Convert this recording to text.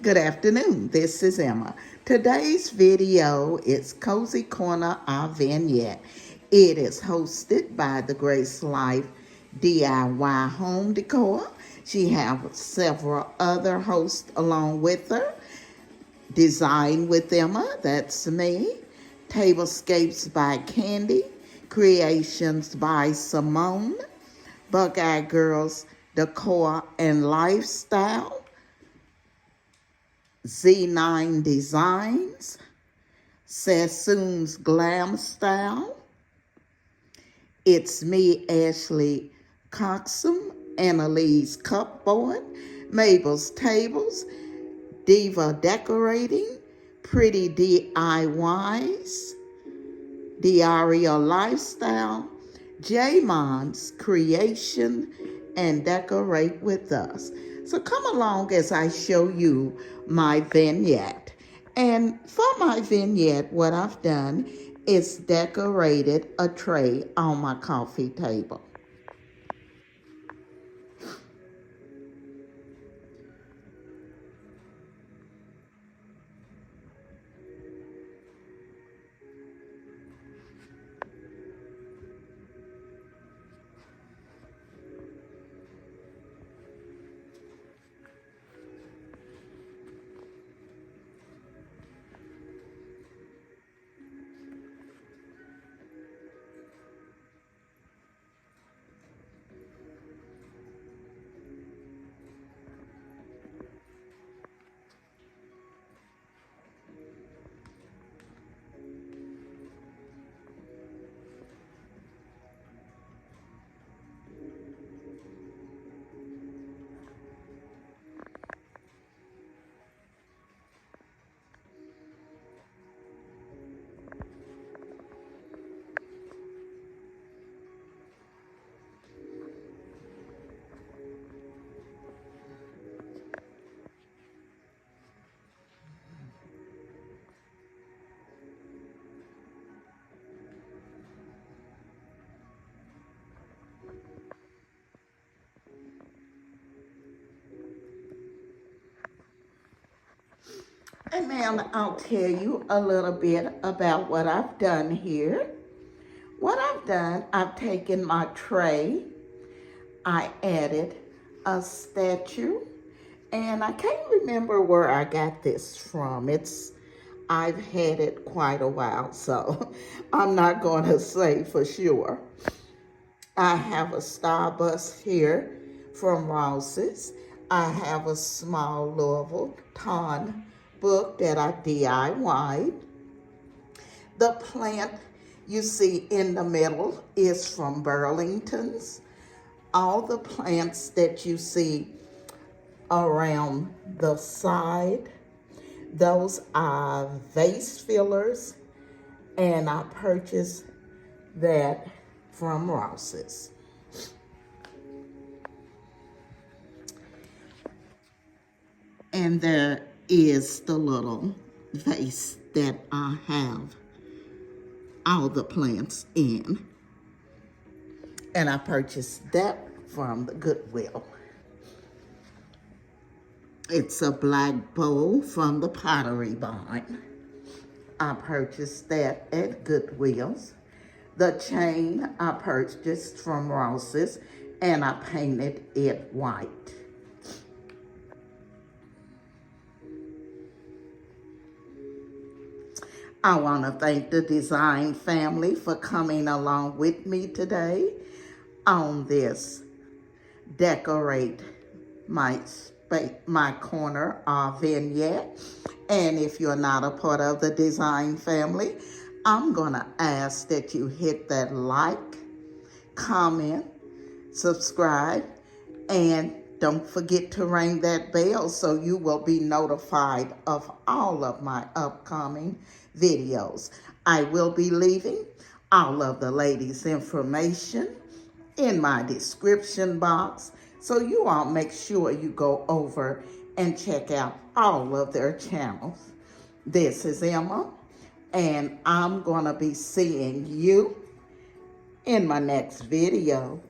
Good afternoon, this is Emma. Today's video is Cozy Corner of Vignette. It is hosted by the Grace Life DIY Home Decor. She has several other hosts along with her. Design with Emma, that's me. Tablescapes by Candy. Creations by Simone. Buckeye Girls Decor and Lifestyle. Z9 Designs, Sassoon's Glam Style, It's Me, Ashley Coxum, Annalise Cupboard, Mabel's Tables, Diva Decorating, Pretty DIYs, Diario Lifestyle, Jamon's Creation, and Decorate with Us. So come along as I show you my vignette. And for my vignette, what I've done is decorated a tray on my coffee table. And now I'll tell you a little bit about what I've done here. What I've done, I've taken my tray, I added a statue, and I can't remember where I got this from. I've had it quite a while, so I'm not going to say for sure. I have a Starburst here from Ross's. I have a small Louisville Ton book that I DIY'd. The plant you see in the middle is from Burlington's. All the plants that you see around the side, those are vase fillers, and I purchased that from Ross's. And there is the little vase that I have all the plants in. And I purchased that from the Goodwill. It's a black bowl from the Pottery Barn. I purchased that at Goodwill's. The chain I purchased from Ross's, and I painted it white. I want to thank the design family for coming along with me today on this Decorate My Corner vignette. And if you're not a part of the design family, I'm going to ask that you hit that like, comment, subscribe, and don't forget to ring that bell so you will be notified of all of my upcoming videos. I will be leaving all of the ladies' information in my description box, so you all make sure you go over and check out all of their channels. This is Emma, and I'm going to be seeing you in my next video.